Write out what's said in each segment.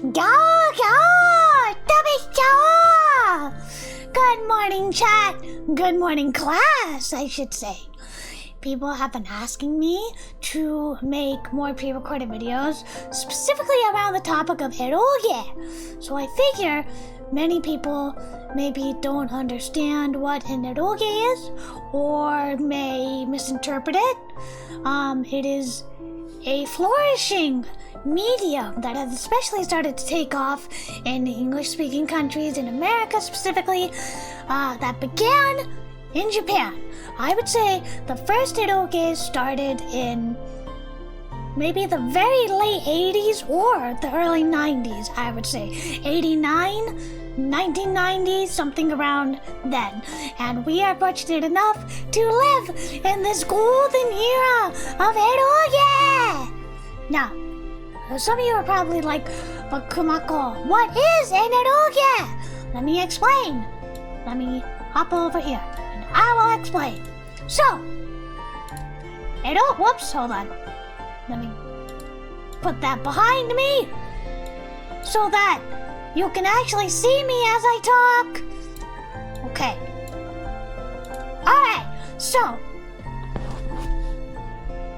Gaoai gaoai食べちゃう. Good morning, chat. Good morning, class, I should say. People have been asking me to make more pre-recorded videos, specifically around the topic of eroge. So I figure many people maybe don't understand what an eroge is, or may misinterpret it. It is a flourishing medium that has especially started to take off in English-speaking countries, in America specifically, that began in Japan. I would say the first eroge started in maybe the very late 80s or the early 90s, I would say. 89, 1990, something around then. And we are fortunate enough to live in this golden era of eroge! Now, some of you are probably like, but Kumakko, what is an eroge? Let me explain. Let me hop over here and I will explain. So, whoops, hold on. Let me put that behind me so that you can actually see me as I talk. Okay. Alright, so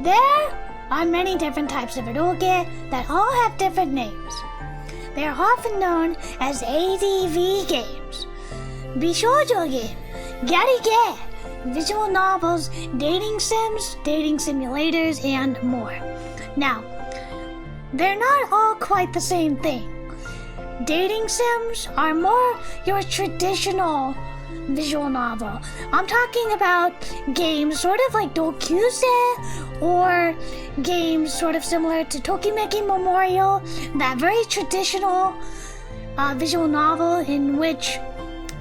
there are many different types of eroge that all have different names. They are often known as ADV games, Bishoujo game, Garige, visual novels, dating sims, dating simulators, and more. Now, they're not all quite the same thing. Dating sims are more your traditional visual novel. I'm talking about games sort of like Dokyuse, or games sort of similar to Tokimeki Memorial, that very traditional visual novel in which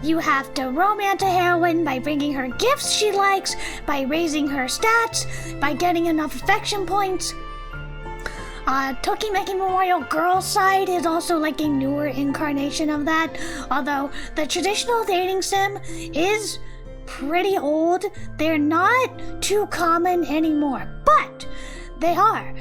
you have to romance a heroine by bringing her gifts she likes, by raising her stats, by getting enough affection points. Tokimeki Memorial Girl Side is also like a newer incarnation of that, although the traditional dating sim is pretty old. They're not too common anymore, but they are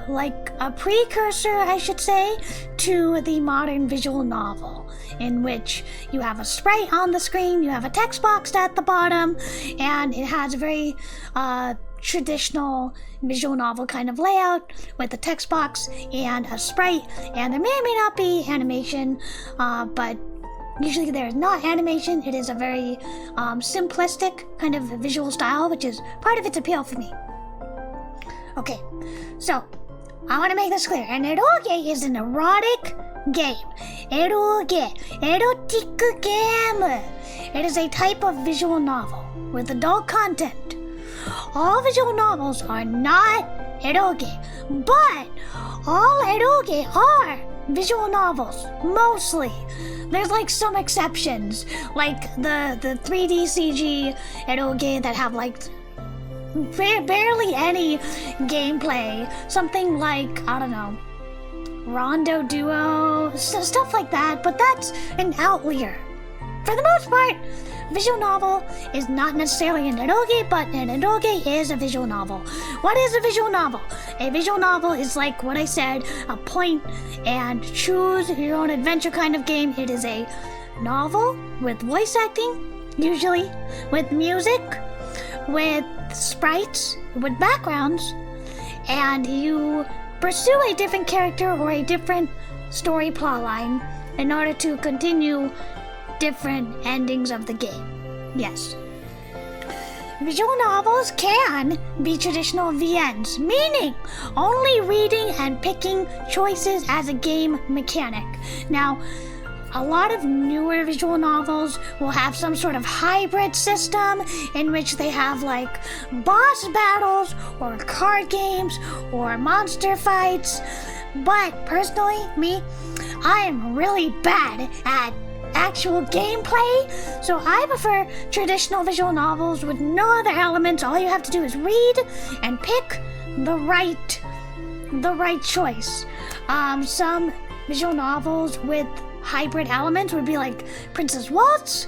like a precursor, I should say, to the modern visual novel, in which you have a sprite on the screen, you have a text box at the bottom, and it has a very traditional visual novel kind of layout with a text box and a sprite, and there may or may not be animation, but usually there is not animation. It is a very simplistic kind of visual style, which is part of its appeal for me. Okay, so I want to make this clear. An eroge is an erotic game. Eroge, erotic game. It is a type of visual novel with adult content. All visual novels are not eroge, but all eroge are visual novels, mostly. There's like some exceptions, like the 3D CG eroge that have like barely any gameplay. Something like, I don't know, Rondo Duo, stuff like that, but that's an outlier. For the most part, visual novel is not necessarily an eroge, but an eroge is a visual novel. What is a visual novel? A visual novel is like what I said, a point and choose your own adventure kind of game. It is a novel with voice acting, usually, with music, with sprites, with backgrounds, and you pursue a different character or a different story plotline in order to continue different endings of the game. Yes. Visual novels can be traditional VNs, meaning only reading and picking choices as a game mechanic. Now, a lot of newer visual novels will have some sort of hybrid system in which they have like boss battles or card games or monster fights. But personally, I am really bad at actual gameplay, so I prefer traditional visual novels with no other elements. All you have to do is read and pick the right choice. Some visual novels with hybrid elements would be like Princess Waltz,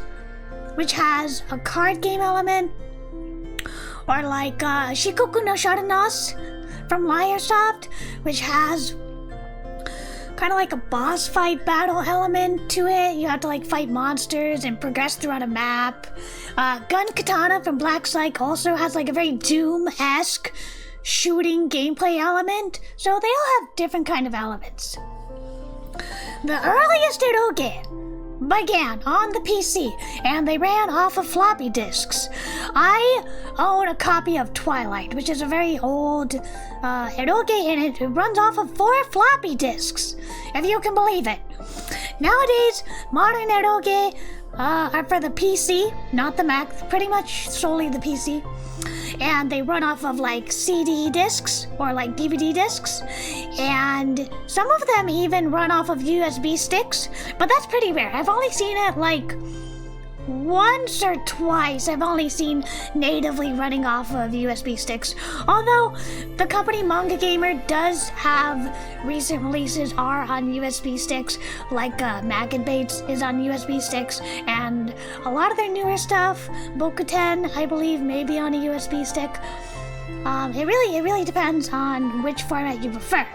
which has a card game element, or like Shikoku no Sharunos from Liarsoft, which has kind of like a boss fight battle element to it. You have to like fight monsters and progress throughout a map. Gun Katana from Black Psych also has like a very Doom-esque shooting gameplay element. So they all have different kind of elements. The earliest eroge began on the PC, and they ran off of floppy disks. I own a copy of Twilight, which is a very old eroge, and it runs off of 4 floppy disks, if you can believe it. Nowadays, modern eroge are for the PC, not the Mac, pretty much solely the PC. And they run off of like CD discs or like DVD discs, and some of them even run off of USB sticks, but that's pretty rare. I've only seen it like once or twice. I've only seen natively running off of USB sticks, although the company Manga Gamer does have recent releases are on USB sticks, like Maggot Baits is on USB sticks, and a lot of their newer stuff, Bokuten, I believe, may be on a USB stick. It really depends on which format you prefer.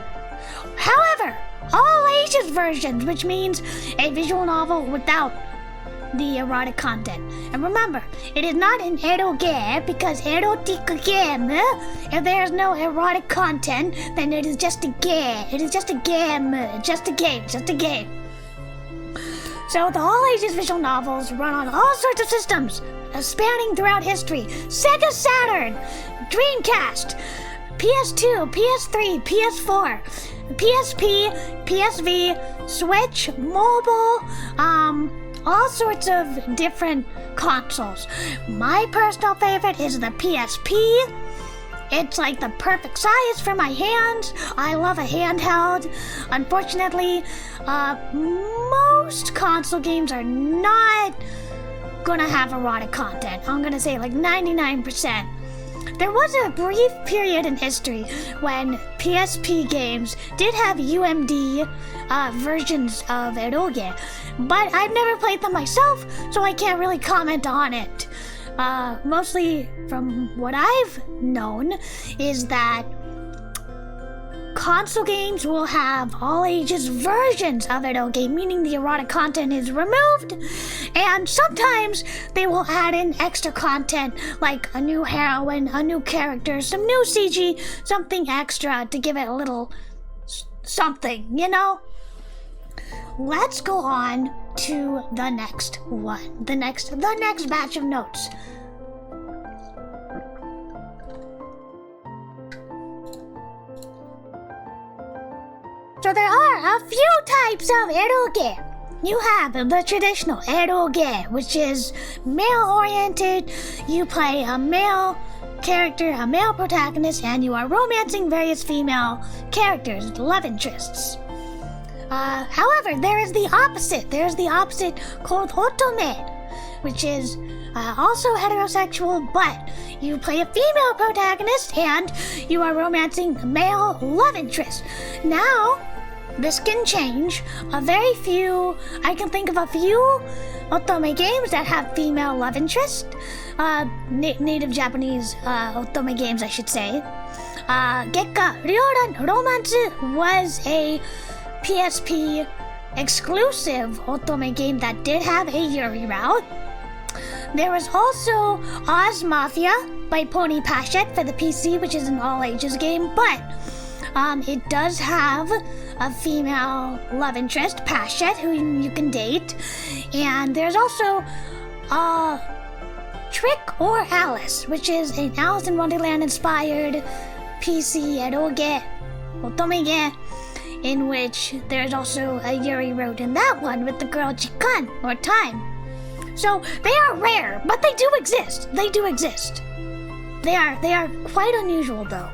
However, all ages versions, which means a visual novel without the erotic content. And remember, it is not an eroge, because erotic game, if there's no erotic content, then it is just a game. It is just a game. Just a game. Just a game. So the all ages visual novels run on all sorts of systems, spanning throughout history. Sega Saturn, Dreamcast, PS2, PS3, PS4, PSP, PSV, Switch, mobile, all sorts of different consoles. My personal favorite is the PSP. It's like the perfect size for my hands. I love a handheld. Unfortunately, most console games are not gonna have erotic content. I'm gonna say like 99%. There was a brief period in history when PSP games did have UMD versions of eroge, but I've never played them myself, so I can't really comment on it. Mostly from what I've known is that console games will have all ages versions of eroge, meaning the erotic content is removed, and sometimes they will add in extra content like a new heroine, a new character, some new CG, something extra to give it a little something, you know? Let's go on to the next one, the next batch of notes. So there are a few types of eroge. You have the traditional eroge, which is male-oriented. You play a male character, a male protagonist, and you are romancing various female characters, love interests. However, there is the opposite. There's the opposite called otome, which is also heterosexual, but you play a female protagonist and you are romancing male love interest. Now, this can change. I can think of a few otome games that have female love interest. Native Japanese otome games, I should say. Gekka Ryoran Romance was a PSP exclusive otome game that did have a yuri route. There was also Oz Mafia by Pony Pashet for the PC, which is an all-ages game, but it does have a female love interest, Pashet, who you can date. And there's also Trick or Alice, which is an Alice in Wonderland-inspired PC eroge, otome, in which there's also a yuri route in that one with the girl Chikan, or Time. So they are rare, but they do exist. They do exist. They are quite unusual, though.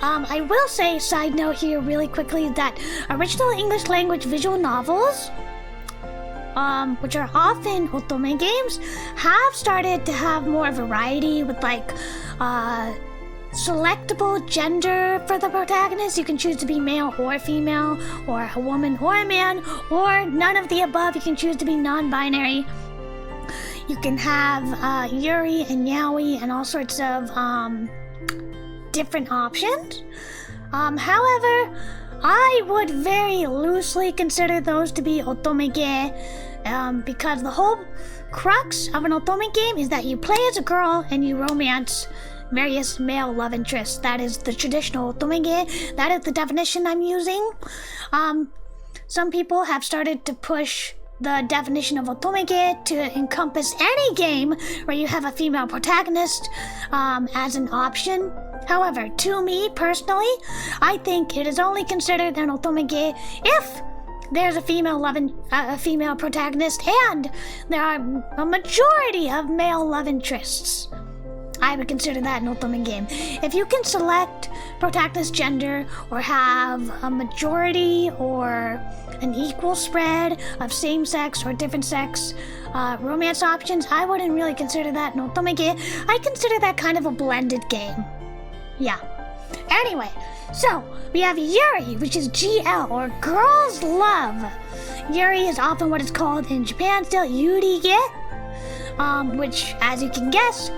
I will say, side note here really quickly, that original English language visual novels, which are often otome games, have started to have more variety with like selectable gender for the protagonist. You can choose to be male or female, or a woman or a man, or none of the above. You can choose to be non-binary. You can have yuri and yaoi and all sorts of different options. However, I would very loosely consider those to be otome, because the whole crux of an otome game is that you play as a girl and you romance various male love interests. That is the traditional otome. That is the definition I'm using. Some people have started to push the definition of otome to encompass any game where you have a female protagonist as an option. However, to me personally, I think it is only considered an otome if there's a female protagonist and there are a majority of male love interests. I would consider that an otome game. If you can select protagonist gender or have a majority or an equal spread of same-sex or different-sex romance options, I wouldn't really consider that an otome game. I consider that kind of a blended game. Yeah. Anyway, so we have yuri, which is GL, or girls love. Yuri is often what it's called in Japan still, yuri, which, as you can guess,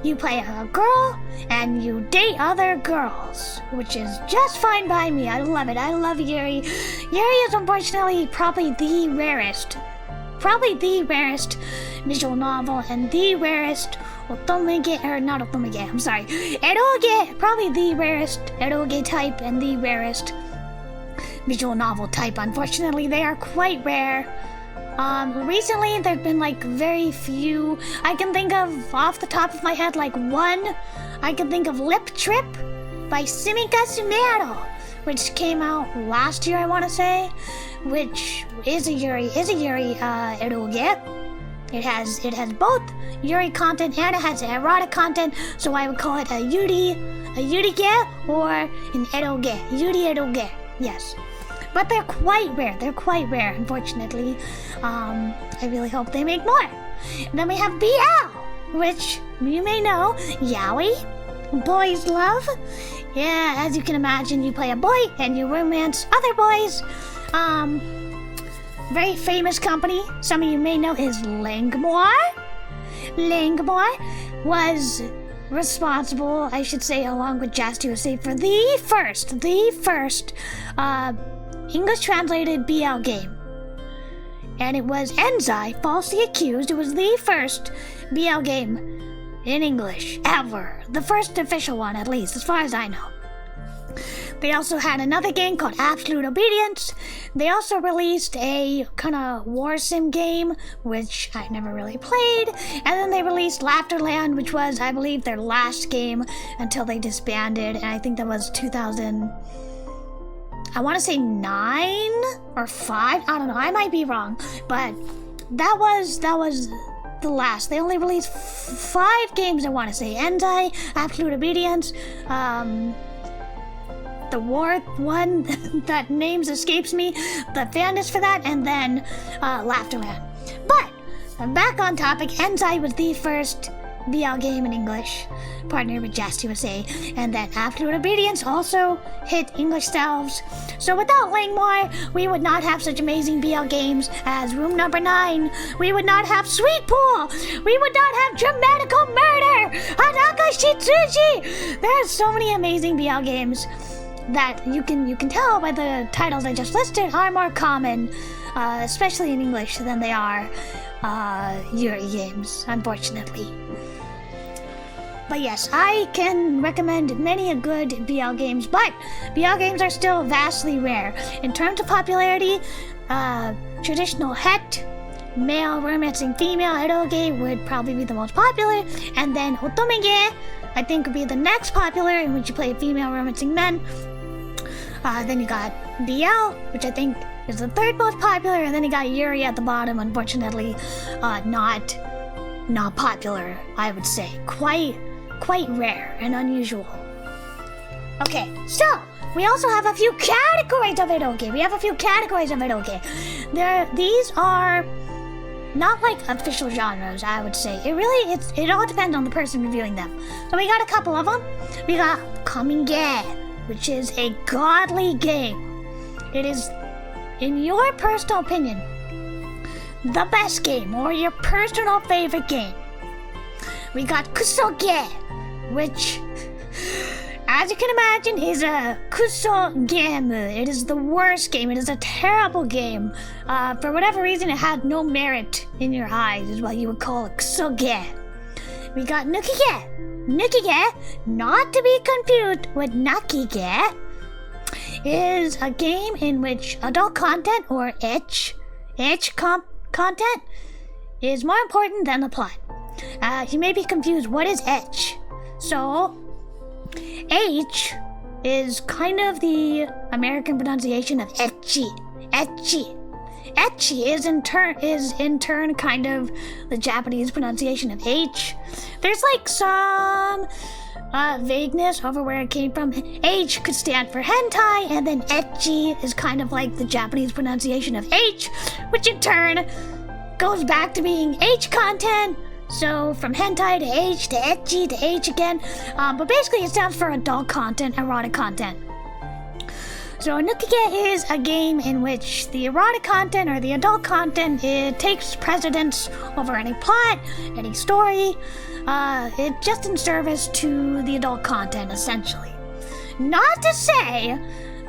you play a girl and you date other girls, which is just fine by me. I love it. I love yuri. Yuri is unfortunately probably the rarest visual novel and the rarest eroge, probably the rarest eroge type and the rarest visual novel type. Unfortunately, they are quite rare. Recently there've been like very few. I can think of off the top of my head like one. I can think of Lip Trip by Sumika Sumero, which came out last year, I want to say, which is a yuri eroge. It has both yuri content and it has erotic content, so I would call it a yuri or an eroge, yuri eroge. Yes. But they're quite rare, unfortunately. I really hope they make more. And then we have BL, which you may know, yaoi, boys love. Yeah, as you can imagine, you play a boy and you romance other boys. Very famous company, some of you may know, is Langmoir. Langmoir was responsible, I should say, along with Just USA, for the first English translated BL game. And it was Enzai, falsely accused. It was the first BL game in English ever. The first official one, at least, as far as I know. They also had another game called Absolute Obedience. They also released a kind of war sim game, which I never really played. And then they released Laughterland, which was, I believe, their last game until they disbanded. And I think that was 2000... I want to say 9 or 5. I don't know. I might be wrong, but that was the last. They only released 5 games. I want to say Enzai, Absolute Obedience, the war one that names escapes me, the fandom for that, and then Laughterland. But back on topic. Enzai was the first BL game in English, partnered with Just USA, and then Absolute Obedience also hit English shelves. So without Langmoir, we would not have such amazing BL games as Room Number 9. We would not have Sweet Pool. We would not have Dramatical Murder, Hanaka Shitsuji. There's so many amazing BL games that you can tell by the titles I just listed are more common, especially in English, than they are Yuri games, unfortunately. But yes, I can recommend many a good BL games, but BL games are still vastly rare. In terms of popularity, traditional het, male romancing female eroge would probably be the most popular, and then otome, I think, would be the next popular, in which you play female romancing men. Then you got BL, which I think is the third most popular, and then you got Yuri at the bottom, unfortunately, not popular, I would say. Quite rare and unusual. Okay, so we also have a few categories of eroge. These are not like official genres, I would say. It all depends on the person reviewing them. So we got a couple of them. We got Kamige, which is a godly game. It is, in your personal opinion, the best game or your personal favorite game. We got Kusoge, which as you can imagine, is a kuso game. It is the worst game. It is a terrible game. For whatever reason, it had no merit in your eyes, is what you would call a kuso game. We got nukige. Nukige, not to be confused with nakige, is a game in which adult content or content is more important than the plot. You may be confused, what is ecchi? So, H is kind of the American pronunciation of ecchi. Ecchi. Ecchi is in turn kind of the Japanese pronunciation of H. There's like some vagueness over where it came from. H could stand for hentai, and then ecchi is kind of like the Japanese pronunciation of H, which in turn goes back to being H content. So from hentai to H to ecchi to H again. But basically it stands for adult content, erotic content. So nukige is a game in which the erotic content or the adult content, it takes precedence over any plot, any story. It's just in service to the adult content, essentially. Not to say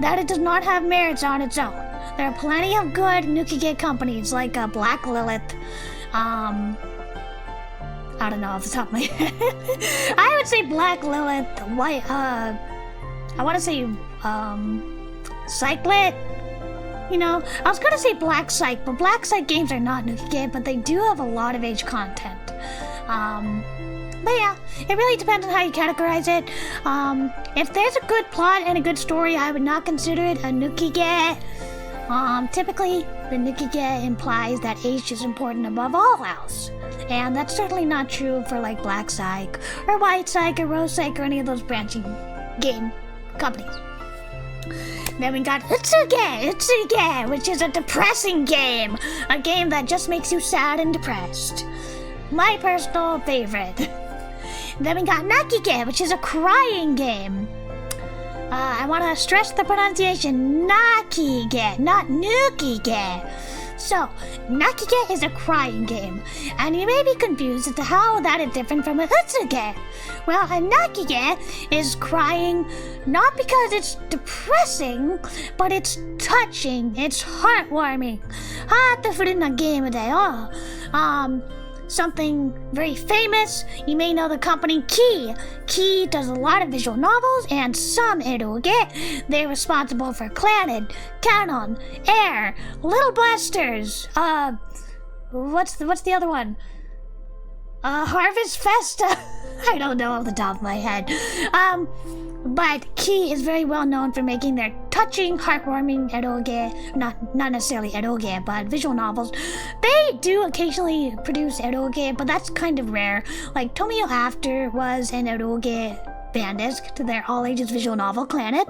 that it does not have merits on its own. There are plenty of good nukige companies like Black Lilith. I don't know off the top of my head. I would say Black Lilith, I want to say Cyclet. You know, I was gonna say Black Psych, but Black Psych games are not nukige, but they do have a lot of age content. But yeah, it really depends on how you categorize it. If there's a good plot and a good story, I would not consider it a nukige. Typically, the nukige implies that age is important above all else. And that's certainly not true for like Black Psych, or White Psych, or Rose Psych, or any of those branching game companies. Then we got Utsuge, which is a depressing game. A game that just makes you sad and depressed. My personal favorite. Then we got Nakige, which is a crying game. I want to stress the pronunciation, Nakige, not Nukige. So, Nakige is a crying game, and you may be confused as to how that is different from a Utsuge. Well, a Nakige is crying not because it's depressing, but it's touching, it's heartwarming. Heartful na game da yo. Something very famous, you may know the company Key. Key does a lot of visual novels and some eroge. They're responsible for Clannad, Canon, Air, Little Blasters, what's the other one? Harvest Festa. I don't know off the top of my head. But Key is very well known for making their touching, heartwarming eroge, not necessarily eroge, but visual novels. They do occasionally produce eroge, but that's kind of rare. Like Tomio After was an eroge bandisc to their all-ages visual novel, Clannad.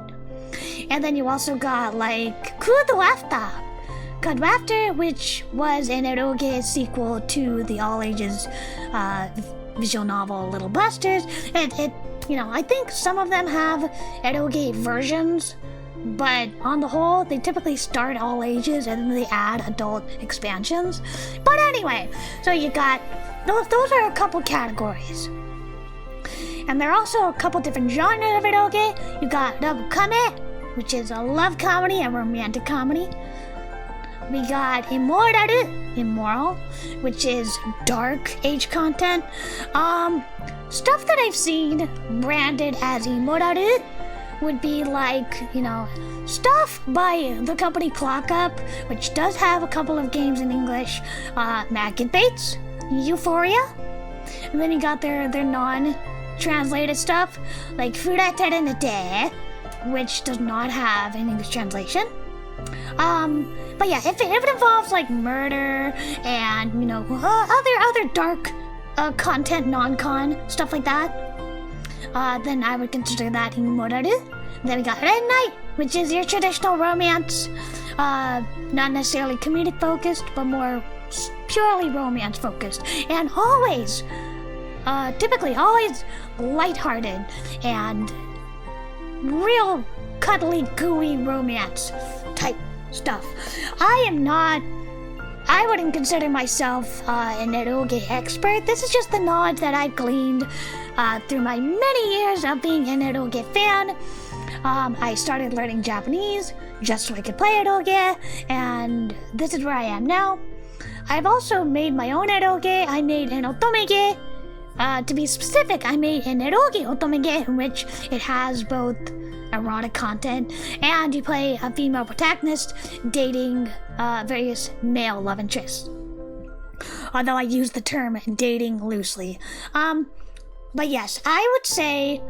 And then you also got like Good After, which was an eroge sequel to the all-ages visual novel Little Blasters. I think some of them have eroge versions, but on the whole, they typically start all ages and then they add adult expansions. But anyway, so you got, those are a couple categories. And there are also a couple different genres of eroge. You got otome, which is a love comedy, a romantic comedy. We got immoral, which is dark age content. Stuff that I've seen branded as immoral would be like, stuff by the company Clock Up, which does have a couple of games in English. Maggot Baits, Euphoria, and then you got their non-translated stuff, like Furaterenete, which does not have an English translation. But yeah, if it involves like murder and, other dark content, non-con, stuff like that, then I would consider that immoraru. Then we got Red Knight, which is your traditional romance, not necessarily comedic focused, but more purely romance focused, and typically always lighthearted and real cuddly, gooey romance type stuff. I am not I wouldn't consider myself an eroge expert. This is just the knowledge that I've gleaned through my many years of being an eroge fan. I started learning Japanese just so I could play eroge, and this is where I am now. I've also made my own eroge. I made an otome. To be specific, I made an eroge otome in which it has both erotic content and you play a female protagonist dating various male love interests. Although I use the term dating loosely. But yes, I would say,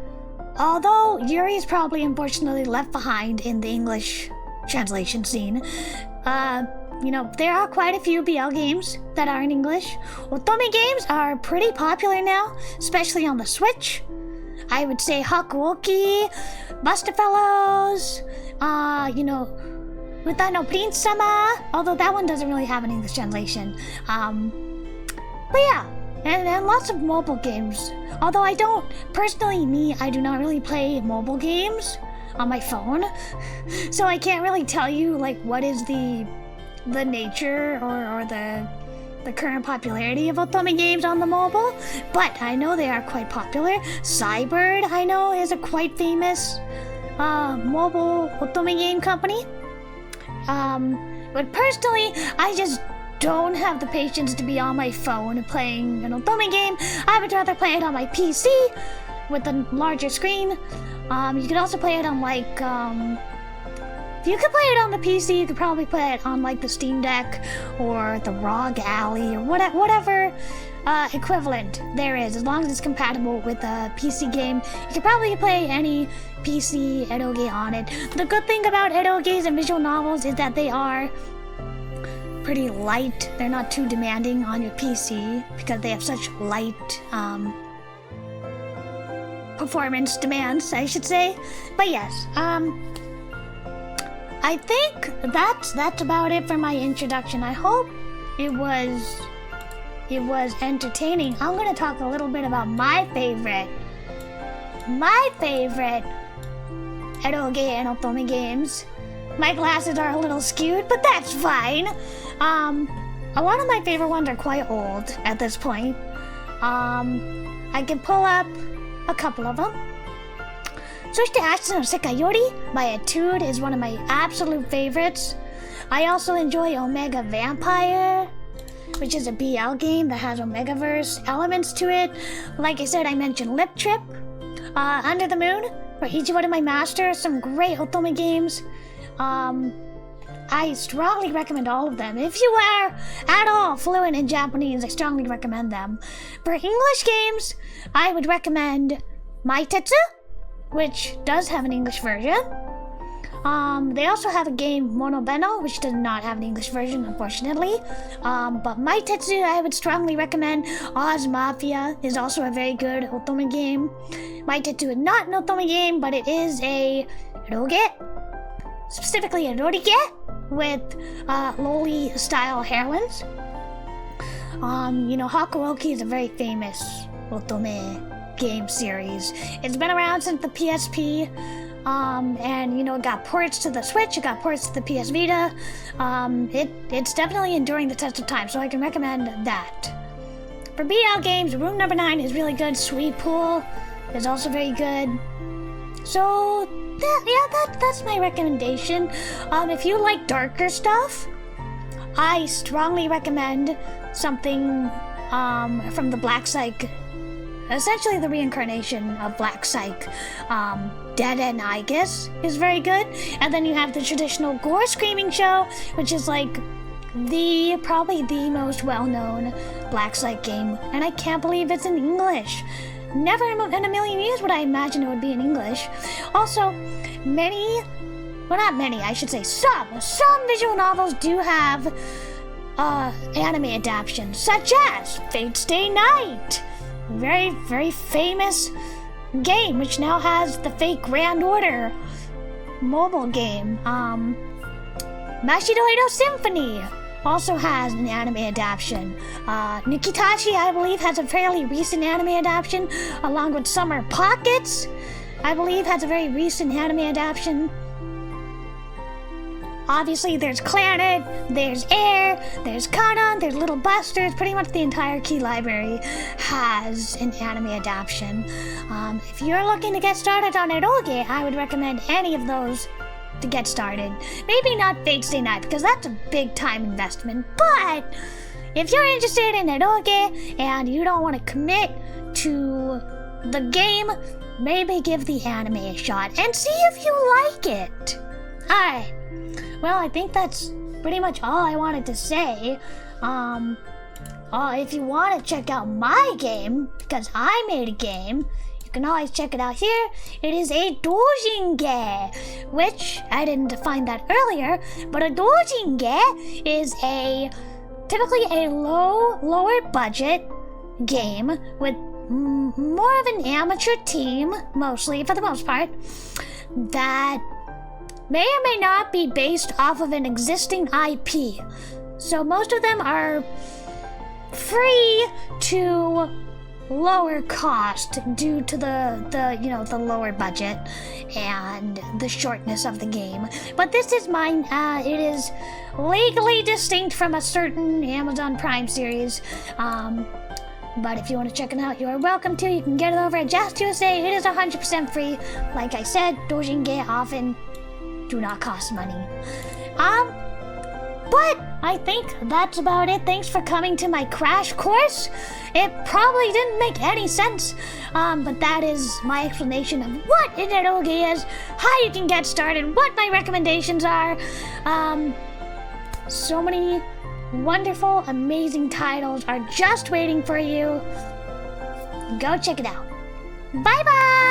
although Yuri is probably unfortunately left behind in the English translation scene, there are quite a few BL games that are in English. Otome games are pretty popular now, especially on the Switch. I would say Hakuoki, Buster Fellows, Uta no Prince-sama, although that one doesn't really have an English translation. But yeah, and lots of mobile games. Although I do not really play mobile games on my phone, so I can't really tell you like what is the nature or the current popularity of otome games on the mobile, but I know they are quite popular. Cybird, I know, is a quite famous mobile otome game company. But personally, I just don't have the patience to be on my phone playing an otome game. I would rather play it on my PC with a larger screen. You could also play it on if you could play it on the PC, you could probably play it on like the Steam Deck or the ROG Alley or whatever equivalent there is. As long as it's compatible with a PC game, you could probably play any PC eroge on it. The good thing about eroges and visual novels is that they are pretty light. They're not too demanding on your PC because they have such light performance demands, I should say. But yes, I think that's about it for my introduction. I hope it was entertaining. I'm gonna talk a little bit about my favorite eroge and otome games. My glasses are a little skewed, but that's fine. A lot of my favorite ones are quite old at this point. I can pull up a couple of them. そして明日の世界より by Etude is one of my absolute favorites. I also enjoy Omega Vampire, which is a BL game that has Omegaverse elements to it. Like I said, I mentioned Lip Trip, Under the Moon, for Ichiwa to My Master, some great otome games. I strongly recommend all of them. If you are at all fluent in Japanese, I strongly recommend them. For English games, I would recommend Maitetsu, which does have an English version. They also have a game, Monobeno, which does not have an English version, unfortunately. But Maitetsu, I would strongly recommend. Oz Mafia is also a very good otome game. Maitetsu is not an otome game, but it is a eroge, specifically a rorige, with loli-style heroines. Hakuoki is a very famous otome game series. It's been around since the PSP, and it got ports to the Switch, it got ports to the PS Vita. It's definitely enduring the test of time, so I can recommend that. For BL games, Room Number 9 is really good. Sweet Pool is also very good. So that's my recommendation. If you like darker stuff, I strongly recommend something from the Black Psych, essentially the reincarnation of Black Psych. Dead End Aegis is very good. And then you have the traditional Gore Screaming Show, which is like probably the most well-known Black Psych game. And I can't believe it's in English. Never in a million years would I imagine it would be in English. Also, some visual novels do have anime adaptations, such as Fate Stay Night. Very, very famous game, which now has the Fate Grand Order mobile game. Mashido Symphony also has an anime adaptation. Nikitashi, I believe, has a fairly recent anime adaptation, along with Summer Pockets, I believe, has a very recent anime adaptation. obviously there's Clannad, there's Air, there's Kanan, there's Little Busters. Pretty much the entire key library has an anime adaptation. If you're looking to get started on eroge, I would recommend any of those to get started. Maybe not Fate Stay Night, because that's a big time investment, but if you're interested in eroge and you don't want to commit to the game, maybe give the anime a shot and see if you like it. Alright, well, I think that's pretty much all I wanted to say. If you want to check out my game, because I made a game, you can always check it out here. It is a doujinge, which I didn't define that earlier, but a doujinge is typically a lower budget game with more of an amateur team, mostly for the most part, that may or may not be based off of an existing IP. So most of them are free to lower cost due to the lower budget and the shortness of the game. But this is mine. It is legally distinct from a certain Amazon Prime series. But if you want to check it out, you are welcome to. You can get it over at Just USA. It is 100% free. Like I said, doujinge often do not cost money. But I think that's about it. Thanks for coming to my crash course. It probably didn't make any sense, but that is my explanation of what an eroge is, how you can get started, what my recommendations are. So many wonderful, amazing titles are just waiting for you. Go check it out. Bye-bye!